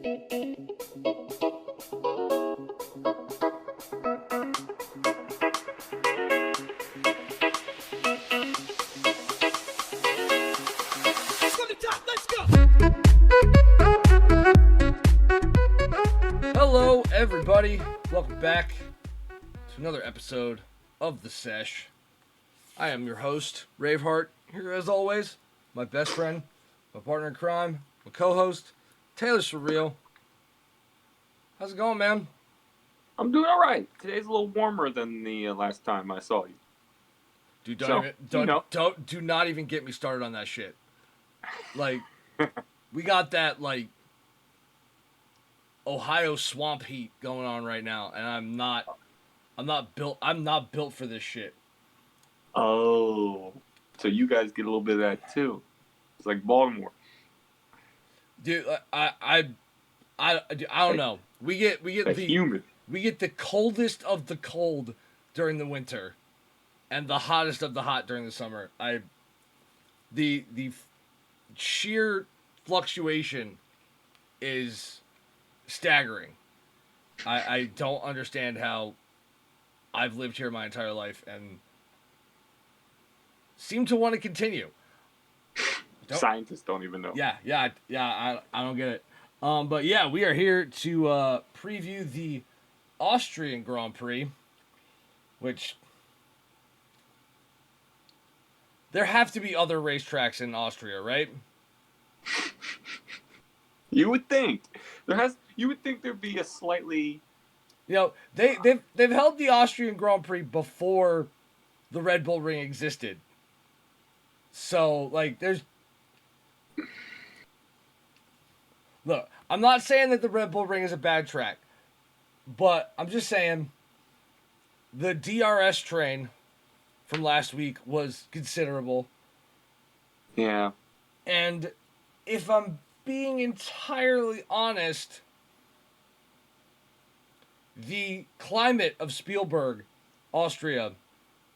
Hello, everybody. Welcome back to another episode of the Sesh. I am your host, Raveheart. Here, as always, my best friend, my partner in crime, my co-host, Taylor Surreal. How's it going, man? I'm doing all right. Today's a little warmer than the last time I saw you. Dude, do not even get me started on that shit. Like, we got that Ohio swamp heat going on right now, and I'm not built for this shit. Oh, so you guys get a little bit of that too. It's like Baltimore. Dude, I don't know. We get humid. We get the coldest of the cold during the winter, and the hottest of the hot during the summer. The sheer fluctuation is staggering. I don't understand how I've lived here my entire life and seem to want to continue. Scientists don't even know. Yeah. I don't get it. But yeah, we are here to preview the Austrian Grand Prix, which there have to be other racetracks in Austria, right? You would think you would think there'd be a slightly, they've held the Austrian Grand Prix before the Red Bull Ring existed. So look, I'm not saying that the Red Bull Ring is a bad track, but I'm just saying the DRS train from last week was considerable. Yeah. And if I'm being entirely honest, the climate of Spielberg, Austria,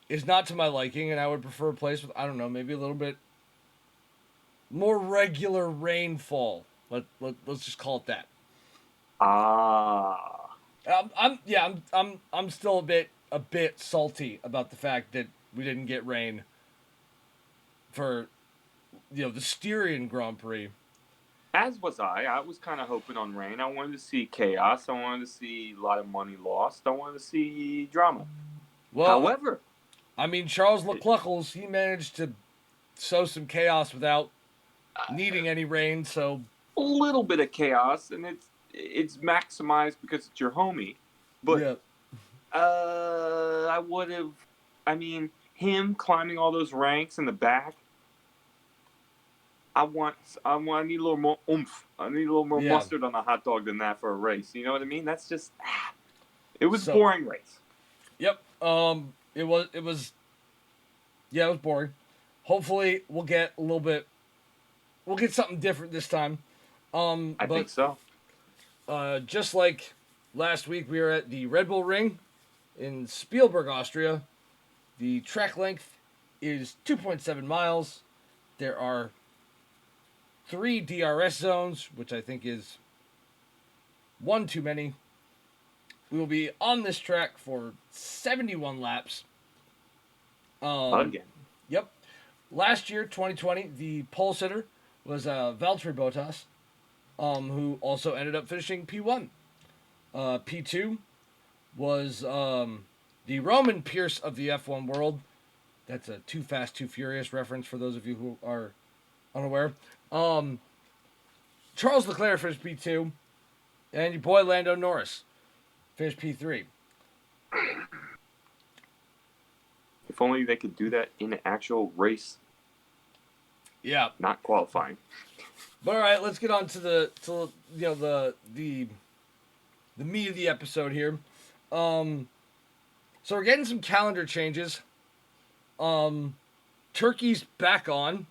is not to my liking, and I would prefer a place with, I don't know, maybe a little bit more regular rainfall. Let's just call it that. I'm still a bit salty about the fact that we didn't get rain for the Styrian Grand Prix. As was I. I was kind of hoping on rain. I wanted to see chaos. I wanted to see a lot of money lost. I wanted to see drama. Well, however, I mean, Charles Leclerc, he managed to sow some chaos without needing any rain, so a little bit of chaos, and it's maximized because it's your homie. But yeah. I would have. I mean, him climbing all those ranks in the back. I need a little more oomph. I need a little more mustard on a hot dog than that for a race. You know what I mean? That's just. It was a boring race. Yep. It was. Yeah, it was boring. Hopefully, we'll get a little bit. We'll get something different this time. I think so. Just like last week, we were at the Red Bull Ring in Spielberg, Austria. The track length is 2.7 miles. There are 3 DRS zones, which I think is one too many. We will be on this track for 71 laps. Again. Yep. Last year, 2020, the pole sitter was Valtteri Bottas, who also ended up finishing P1. P2 was the Roman Pierce of the F1 world. That's a Too Fast, Too Furious reference for those of you who are unaware. Charles Leclerc finished P2, and your boy Lando Norris finished P3. If only they could do that in an actual race. Yeah. Not qualifying. But all right, let's get on to the meat of the episode here. So we're getting some calendar changes. Turkey's back on.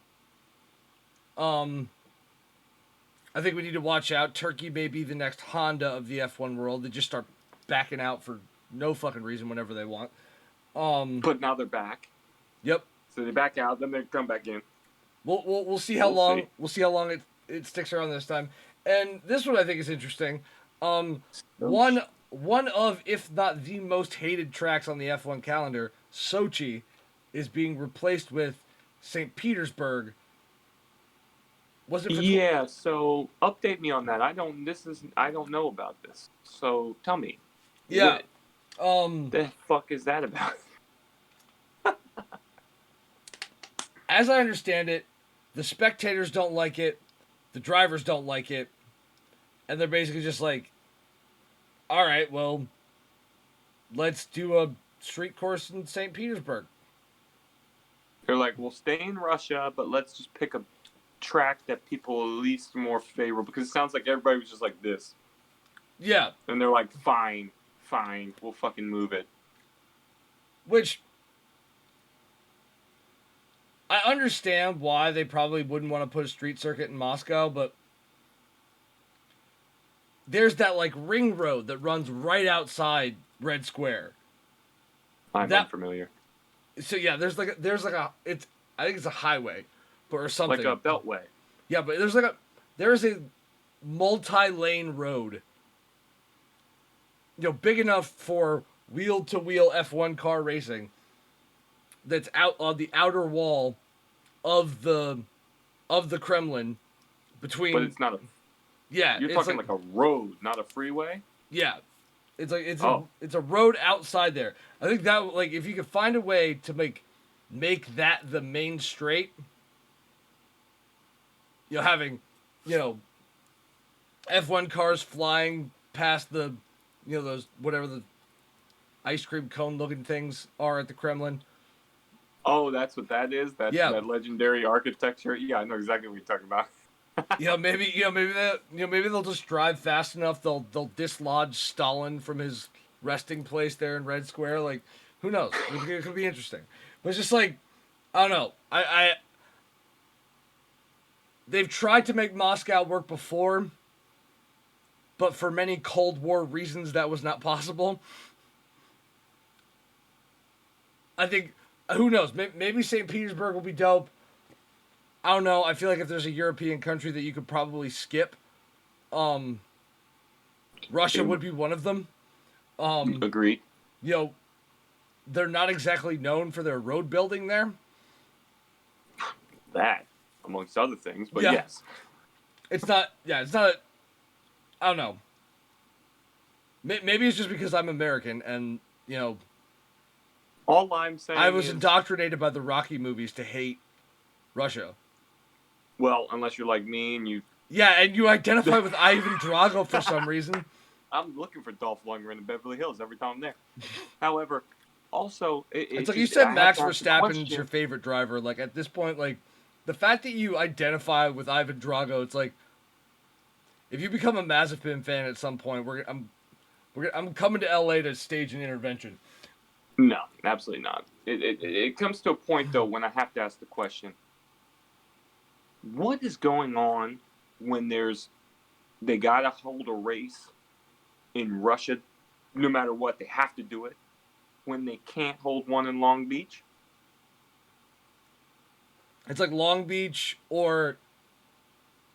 I think we need to watch out. Turkey may be the next Honda of the F1 world. They just start backing out for no fucking reason whenever they want. But now they're back. Yep. So they back out, then they come back in. We'll see how long. We'll see how long it sticks around this time. And this one I think is interesting. Um, So, one of, if not the most hated tracks on the F1 calendar, Sochi, is being replaced with St. Petersburg. Was it for? yeah, so update me on that. I don't know about this. So tell me, Yeah. what Um, the fuck is that about? as I understand it, the spectators don't like it, the drivers don't like it, and they're basically just like, all right, well, let's do a street course in St. Petersburg. They're like, we'll stay in Russia, but let's just pick a track that people at least more favorable, because it sounds like everybody was just like this. Yeah. And they're like, fine, we'll fucking move it. Which I understand why they probably wouldn't want to put a street circuit in Moscow, but there's that like ring road that runs right outside Red Square. I'm unfamiliar. So yeah, there's like a it's I think it's a highway, but or something like a beltway. Yeah, but there's a multi-lane road, big enough for wheel-to-wheel F1 car racing. That's out on the outer wall of the Kremlin between. But it's not a. Yeah, you're talking like a road, not a freeway. Yeah, it's like it's a road outside there. I think that like if you could find a way to make that the main straight, having, F1 cars flying past the, those whatever the ice cream cone looking things are at the Kremlin. Oh, that's what that is. That legendary architecture. Yeah, I know exactly what you're talking about. maybe they'll just drive fast enough. They'll dislodge Stalin from his resting place there in Red Square. Like, who knows? It could be interesting. But it's just like, I don't know. They've tried to make Moscow work before, but for many Cold War reasons, that was not possible. I think, who knows? Maybe St. Petersburg will be dope. I don't know. I feel like if there's a European country that you could probably skip, Russia would be one of them. Agreed. They're not exactly known for their road building there. That, amongst other things, but yes. It's not. I don't know. Maybe it's just because I'm American and, all I'm saying I was indoctrinated by the Rocky movies to hate Russia. Well, unless you're like me and you... Yeah, and you identify with Ivan Drago for some reason. I'm looking for Dolph Lundgren in Beverly Hills every time I'm there. However, also... It's like you said Max Verstappen's your favorite driver. Like, at this point, like, the fact that you identify with Ivan Drago, it's like, if you become a Mazepin fan at some point, I'm coming to LA to stage an intervention. No, absolutely not. It comes to a point, though, when I have to ask the question, what is going on when they got to hold a race in Russia, no matter what, they have to do it, when they can't hold one in Long Beach? It's like Long Beach or...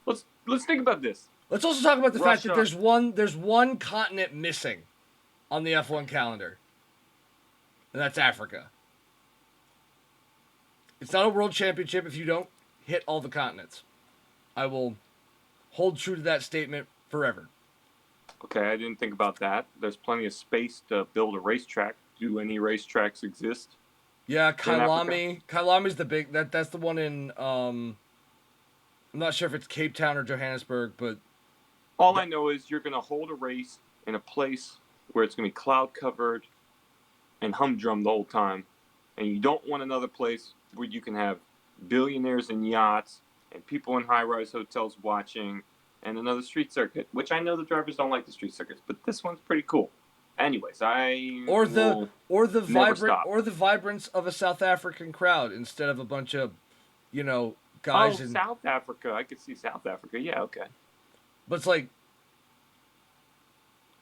Let's think about this. Let's also talk about the fact that there's one continent missing on the F1 calendar. And that's Africa. It's not a world championship if you don't hit all the continents. I will hold true to that statement forever. Okay, I didn't think about that. There's plenty of space to build a racetrack. Do any racetracks exist? Yeah, Kailami. Kailami's the big... That's the one in... I'm not sure if it's Cape Town or Johannesburg, but... All I know is you're going to hold a race in a place where it's going to be cloud-covered and humdrum the whole time. And you don't want another place where you can have billionaires in yachts and people in high-rise hotels watching and another street circuit, which I know the drivers don't like the street circuits, but this one's pretty cool. Anyways, the vibrance of a South African crowd instead of a bunch of, guys in South Africa. I could see South Africa. Yeah, okay. But it's like,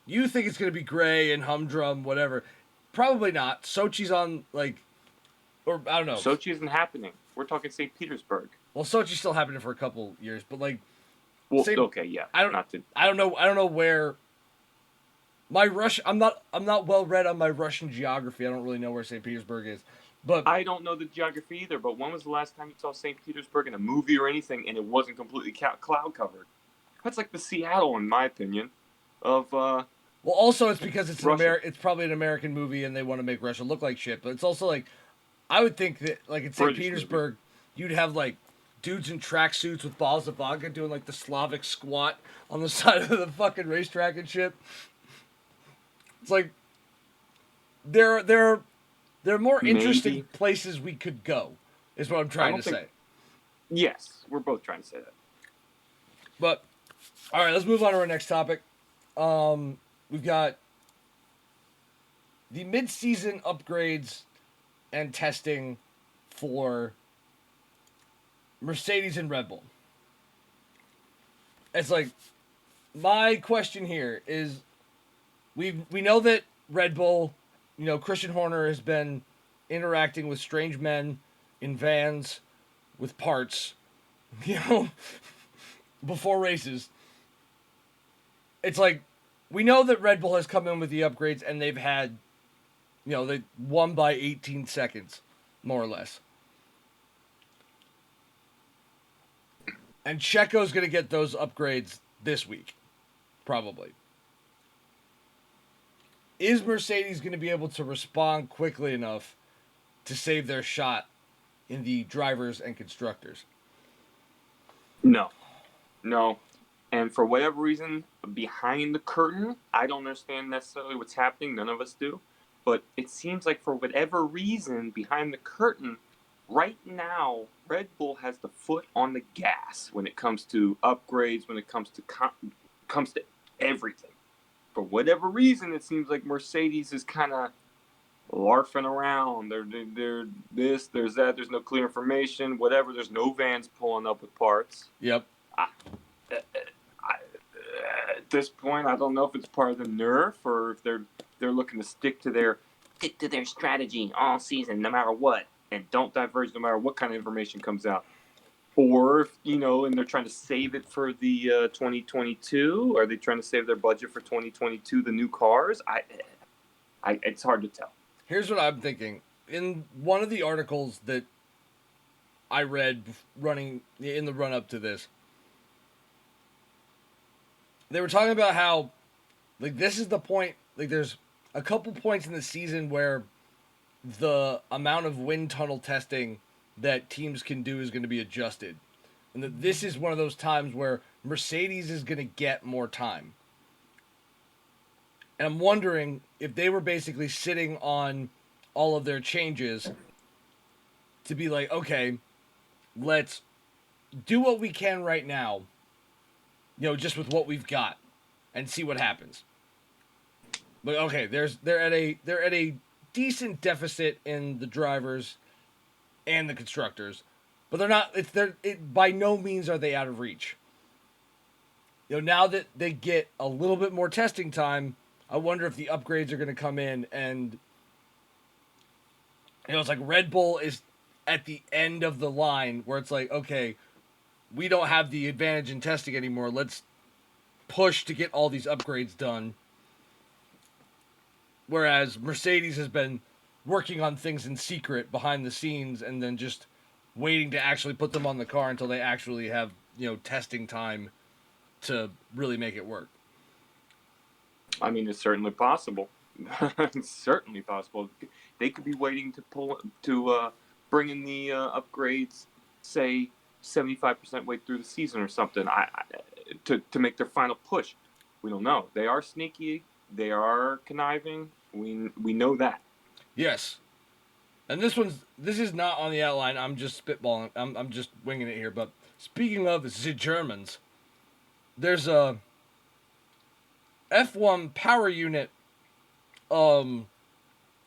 you think it's going to be gray and humdrum, whatever. Probably not. Sochi's on, or I don't know. Sochi isn't happening. We're talking St. Petersburg. Well, Sochi's still happening for a couple years, but Well, Same, okay, yeah. I don't know where my I'm not well read on my Russian geography. I don't really know where St. Petersburg is. But I don't know the geography either, but when was the last time you saw St. Petersburg in a movie or anything and it wasn't completely cloud covered? That's like the Seattle, in my opinion, of well, also it's because it's Russia. it's probably an American movie and they want to make Russia look like shit. But it's also like I would think that like in St. British movie. Petersburg, you'd have like dudes in tracksuits with bottles of vodka doing like the Slavic squat on the side of the fucking racetrack and shit. It's like there are more interesting Maybe. places we could go. Is what I'm trying to say. Yes, we're both trying to say that. But all right, let's move on to our next topic. We've got the mid-season upgrades and testing for Mercedes and Red Bull. It's like my question here is we know that Red Bull, Christian Horner has been interacting with strange men in vans with parts, before races. It's like we know that Red Bull has come in with the upgrades and they've had they won by 18 seconds, more or less. And Checo's going to get those upgrades this week, probably. Is Mercedes going to be able to respond quickly enough to save their shot in the drivers and constructors? No. And for whatever reason, behind the curtain, I don't understand necessarily what's happening. None of us do. But it seems like for whatever reason, behind the curtain, right now, Red Bull has the foot on the gas when it comes to upgrades, when it comes to everything. For whatever reason, it seems like Mercedes is kind of larfing around. They're this, there's that. There's no clear information. Whatever. There's no vans pulling up with parts. Yep. At this point, I don't know if it's part of the nerf or if they're looking to stick to their strategy all season, no matter what, and don't diverge no matter what kind of information comes out. Or if, and they're trying to save it for the 2022. Are they trying to save their budget for 2022, the new cars? It's hard to tell. Here's what I'm thinking. In one of the articles that I read running in the run up to this, they were talking about how, like, this is the point, like, there's a couple points in the season where the amount of wind tunnel testing that teams can do is going to be adjusted. And that this is one of those times where Mercedes is going to get more time. And I'm wondering if they were basically sitting on all of their changes to be like, okay, let's do what we can right now, just with what we've got and see what happens. But okay, they're at a decent deficit in the drivers and the constructors, but they're not. By no means are they out of reach. Now that they get a little bit more testing time, I wonder if the upgrades are going to come in and it's like Red Bull is at the end of the line where it's like, okay, we don't have the advantage in testing anymore. Let's push to get all these upgrades done. Whereas Mercedes has been working on things in secret behind the scenes and then just waiting to actually put them on the car until they actually have, testing time to really make it work. I mean, it's certainly possible. It's certainly possible. They could be waiting to bring in the upgrades, say 75% way through the season or something, to make their final push. We don't know. They are sneaky. They are conniving. We know that. Yes. And this is not on the outline. I'm just spitballing. I'm just winging it here. But speaking of the Germans, there's a F1 power unit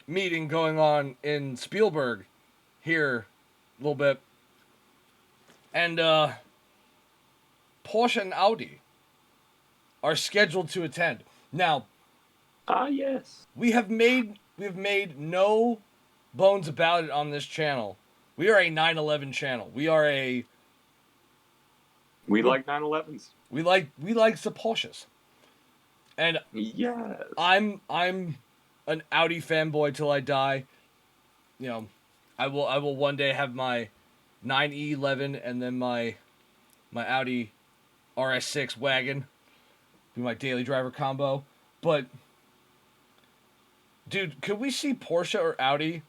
meeting going on in Spielberg here a little bit. And Porsche and Audi are scheduled to attend. Now, yes. we have made no bones about it on this channel. We are a 9/11 channel. We are a We like 911s. We like the Porsches. And Yes. I'm an Audi fanboy till I die. You know, I will one day have my 9E11 and then my Audi RS6 wagon be my daily driver combo. But dude, could we see Porsche or Audi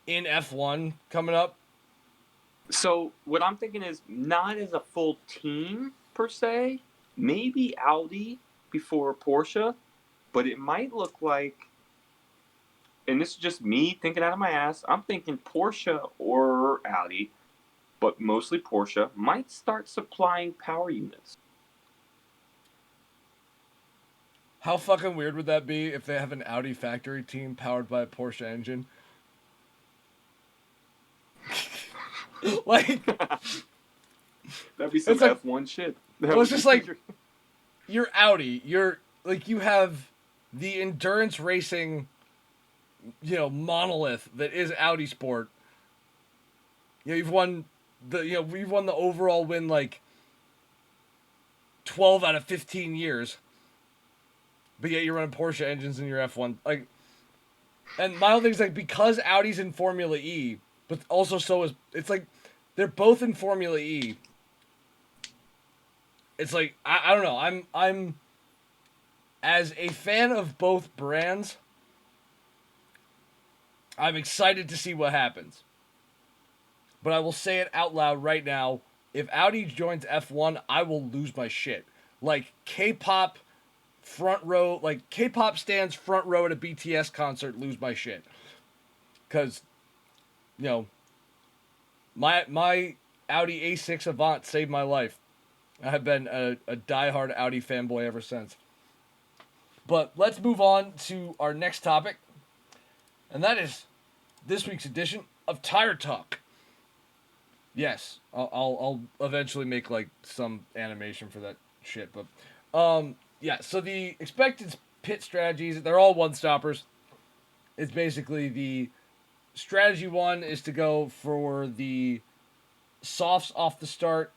in F1 coming up? So what I'm thinking is not as a full team per se, maybe Audi before Porsche, but it might look like, and this is just me thinking out of my ass, I'm thinking Porsche or Audi, but mostly Porsche, might start supplying power units. How fucking weird would that be if they have an Audi factory team powered by a Porsche engine? Like, that'd be some like, F1 shit. Well, it's just like, you're Audi. You're like, you have the endurance racing, monolith that is Audi Sport. You've won we've won the overall win like 12 out of 15 years. But yet you're running Porsche engines in your F1. Like, and my whole thing is like, because Audi's in Formula E, but also so is, it's like, they're both in Formula E. It's like, I don't know. I'm as a fan of both brands, I'm excited to see what happens. But I will say it out loud right now. If Audi joins F1, I will lose my shit. Like, K-pop front row, like, K-pop stands front row at a BTS concert, lose my shit. Because, my Audi A6 Avant saved my life. I have been a diehard Audi fanboy ever since. But let's move on to our next topic. And that is this week's edition of Tire Talk. Yes, I'll eventually make like some animation for that shit, but yeah, so the expected pit strategies, they're all one-stoppers. It's basically the strategy one is to go for the softs off the start,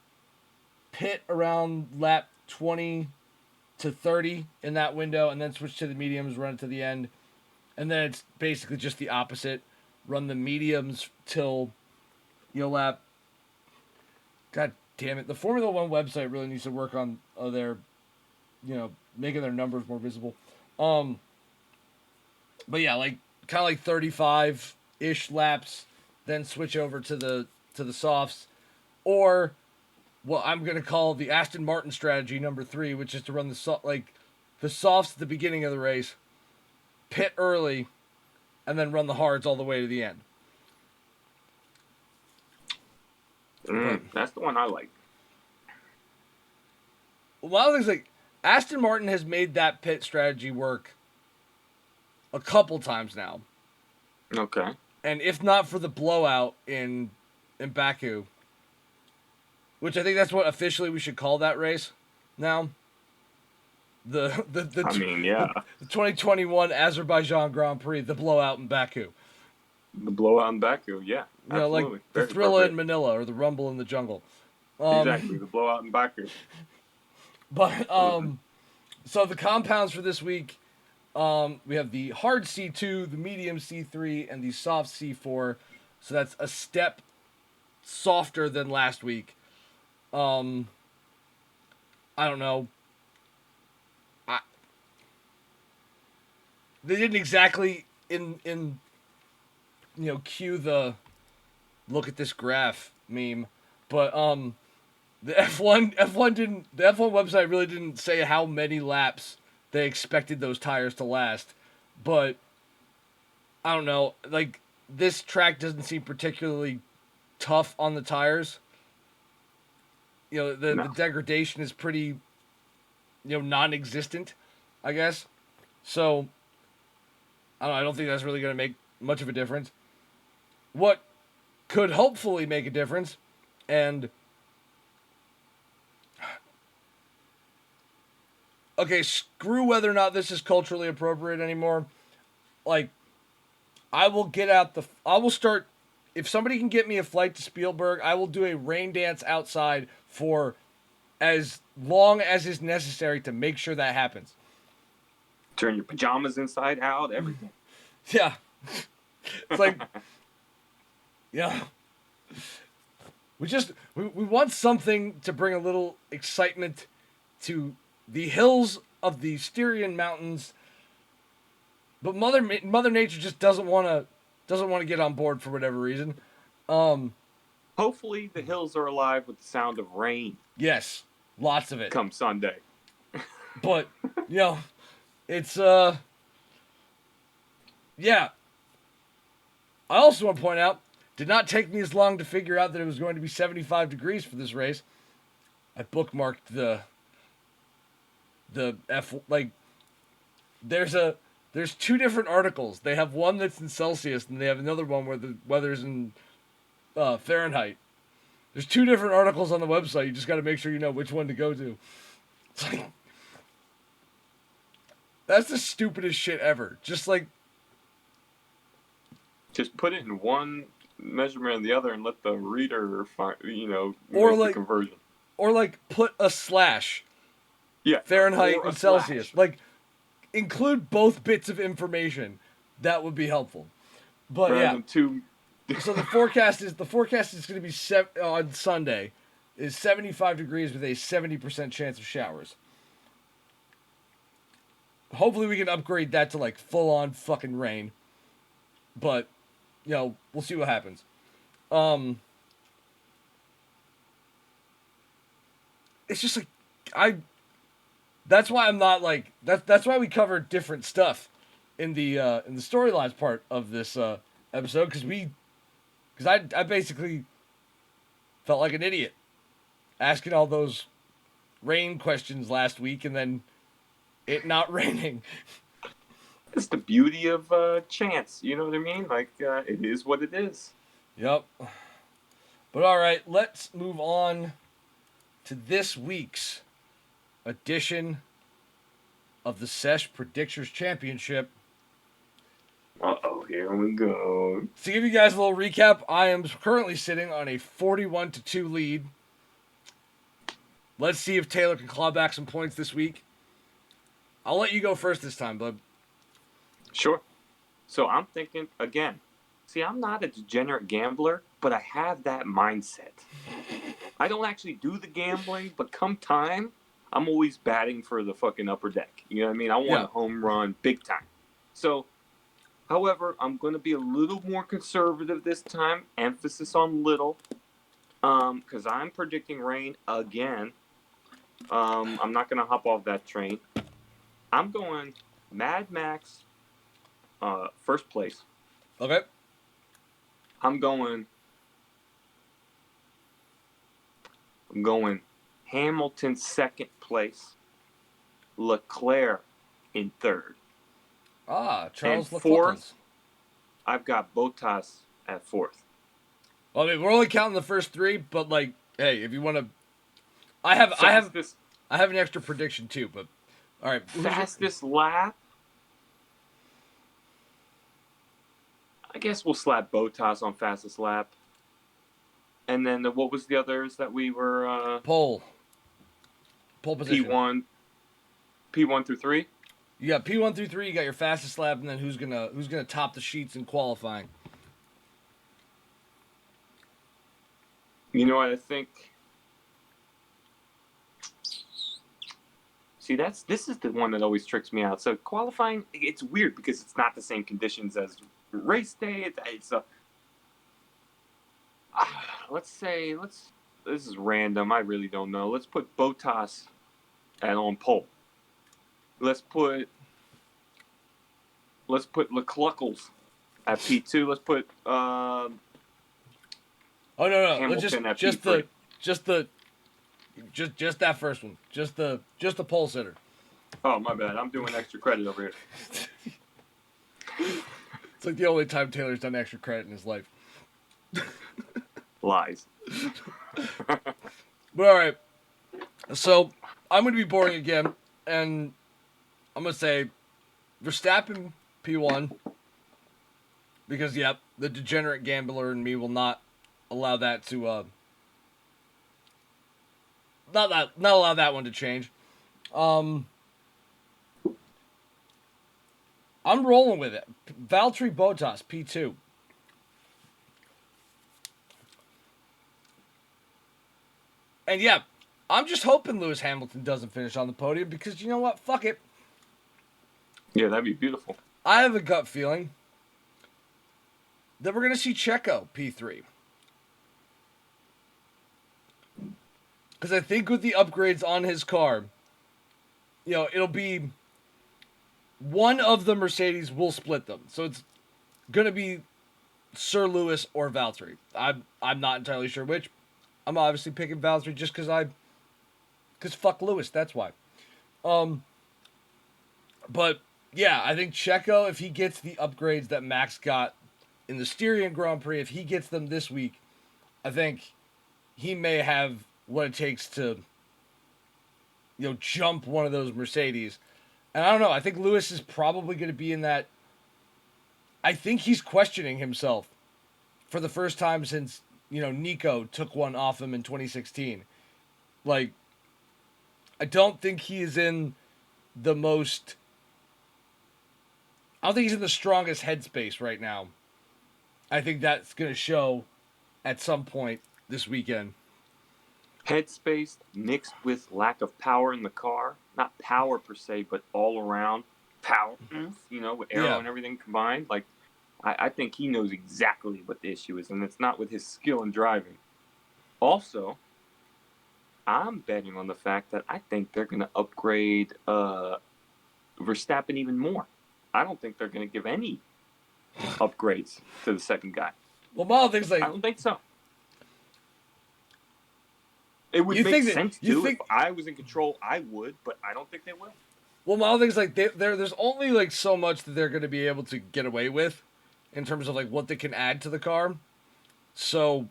pit around lap 20 to 30 in that window, and then switch to the mediums, run it to the end. And then it's basically just the opposite. Run the mediums till lap. God damn it. The Formula One website really needs to work on their, making their numbers more visible. But yeah, like, kind of like 35-ish laps, then switch over to the softs. Or what I'm going to call the Aston Martin strategy number 3, which is to run the softs at the beginning of the race, pit early, and then run the hards all the way to the end. That's the one I like. A lot of things, like, Aston Martin has made that pit strategy work a couple times now. Okay. And if not for the blowout in Baku, which I think that's what officially we should call that race now. The 2021 Azerbaijan Grand Prix, the blowout in Baku. The blowout in Baku, yeah. Absolutely. Like the Thrilla in Manila or the Rumble in the Jungle. Exactly, the blowout in Baku. But so the compounds for this week, we have the hard C2, the medium C3, and the soft C4. So that's a step softer than last week. I don't know. They didn't exactly cue the look at this graph meme, but the F1 website really didn't say how many laps they expected those tires to last, but I don't know, like, this track doesn't seem particularly tough on the tires. The degradation is pretty non-existent, I guess. So I don't think that's really going to make much of a difference. What could hopefully make a difference, and okay, screw whether or not this is culturally appropriate anymore. Like, I will start if somebody can get me a flight to Spielberg, I will do a rain dance outside for as long as is necessary to make sure that happens. Turn your pajamas inside out, everything. Yeah. It's like, yeah. We want something to bring a little excitement to the hills of the Styrian mountains, but Mother Nature just doesn't want to get on board for whatever reason. Hopefully, the hills are alive with the sound of rain. Yes, lots of it. Come Sunday. But it's yeah. I also want to point out, did not take me as long to figure out that it was going to be 75 degrees for this race. I bookmarked the F, like, there's two different articles. They have one that's in Celsius, and they have another one where the weather's in Fahrenheit. There's two different articles on the website. You just got to make sure you know which one to go to. It's like, that's the stupidest shit ever. Just put it in one measurement and the other, and let the reader find, or make like the conversion. Or like put a slash. Yeah. Fahrenheit and Celsius. Slash. Like, include both bits of information. That would be helpful. But Random two. So the forecast is going to be on Sunday is 75 degrees with a 70% chance of showers. Hopefully we can upgrade that to like full on fucking rain. But we'll see what happens. It's just like that's why I'm not like that's why we cover different stuff in the storylines part of this episode, because I basically felt like an idiot asking all those rain questions last week and then it not raining. It's the beauty of chance, you know what I mean? Like, it is what it is. Yep. But all right, let's move on to this week's edition of the Sesh Predictors Championship. Uh-oh, here we go. To give you guys a little recap, I am currently sitting on a 41-2 lead. Let's see if Taylor can claw back some points this week. I'll let you go first this time, bud. Sure. So I'm thinking, again, see, I'm not a degenerate gambler, but I have that mindset. I don't actually do the gambling, but come time, I'm always batting for the fucking upper deck. You know what I mean? I want a home run big time. So, however, I'm going to be a little more conservative this time. Emphasis on little. Because I'm predicting rain again. I'm not going to hop off that train. I'm going Mad Max, first place. Okay. I'm going Hamilton second place. Leclerc in third. Charles and Leclerc. Fourth, I've got Bottas at fourth. Well, I mean, we're only counting the first three, but like, hey, if you want to, I have an extra prediction too. But all right, fastest lap. I guess we'll slap Bottas on fastest lap. And then what was the others that we were... Pole position. P1 through 3? You got P1 through 3, you got your fastest lap, and then who's gonna top the sheets in qualifying. You know what I think? See, this is the one that always tricks me out. So qualifying, it's weird because it's not the same conditions as race day. It's this is random. I really don't know. Let's put Bottas on pole. Let's put Lecluckles at P2. Let's put no. Hamilton at P3. Just that first one. Just the pole sitter. Oh, my bad. I'm doing extra credit over here. It's like the only time Taylor's done extra credit in his life. Lies. But all right. So I'm going to be boring again, and I'm going to say Verstappen P1, Because, yep, the degenerate gambler in me will not allow that to, not allow that one to change. I'm rolling with it. Valtteri Bottas, P2. And yeah, I'm just hoping Lewis Hamilton doesn't finish on the podium because you know what? Fuck it. Yeah, that'd be beautiful. I have a gut feeling that we're going to see Checo P3. Because I think with the upgrades on his car, it'll be one of the Mercedes will split them. So it's going to be Sir Lewis or Valtteri. I'm not entirely sure which. I'm obviously picking Valtteri just because fuck Lewis, that's why. But yeah, I think Checo, if he gets the upgrades that Max got in the Styrian Grand Prix, if he gets them this week, I think he may have what it takes to, jump one of those Mercedes. And I don't know, I think Lewis is probably going to be in that. I think he's questioning himself for the first time since, Nico took one off him in 2016. Like, I don't think he is in the most. I don't think he's in the strongest headspace right now. I think that's going to show at some point this weekend. Headspace mixed with lack of power in the car. Not power per se, but all around power, with aero and everything combined. Like, I think he knows exactly what the issue is, and it's not with his skill in driving. Also, I'm betting on the fact that I think they're going to upgrade Verstappen even more. I don't think they're going to give any upgrades to the second guy. Well, my thing's like, I don't think so. It would make sense too. If I was in control, I would, but I don't think they will. Well, my thing's like there's only like so much that they're going to be able to get away with in terms of like what they can add to the car. So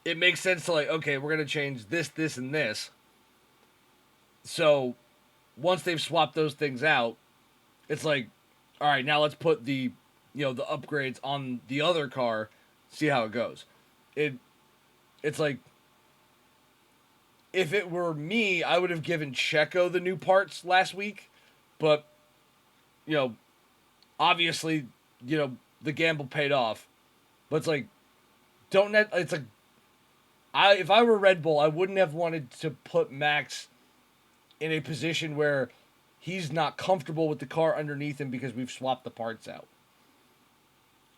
it makes sense to like, okay, we're going to change this, this, and this. So once they've swapped those things out, it's like, all right, now let's put the upgrades on the other car, see how it goes. It's like, if it were me, I would have given Checo the new parts last week, but obviously, the gamble paid off. But it's like, it's like, if I were Red Bull, I wouldn't have wanted to put Max in a position where he's not comfortable with the car underneath him because we've swapped the parts out.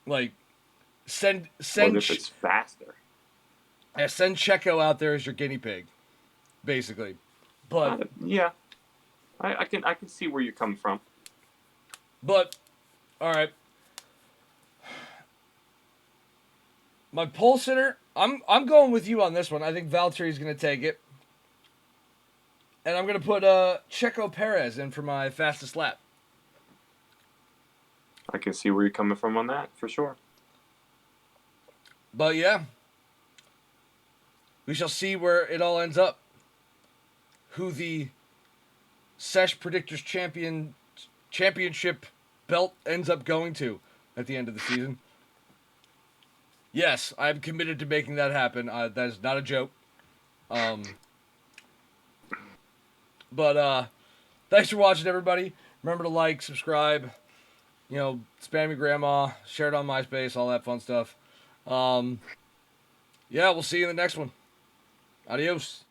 Like, send. What if it's faster? Yeah, send Checo out there as your guinea pig, basically. But yeah, I can see where you're coming from. But all right, my pole sitter, I'm going with you on this one. I think Valtteri's going to take it. And I'm going to put Checo Perez in for my fastest lap. I can see where you're coming from on that, for sure. But yeah, we shall see where it all ends up. Who the Sesh Predictors Championship belt ends up going to at the end of the season. Yes, I'm committed to making that happen. That is not a joke. But thanks for watching, everybody. Remember to like, subscribe, spam your grandma, share it on MySpace, all that fun stuff. Yeah, we'll see you in the next one. Adios.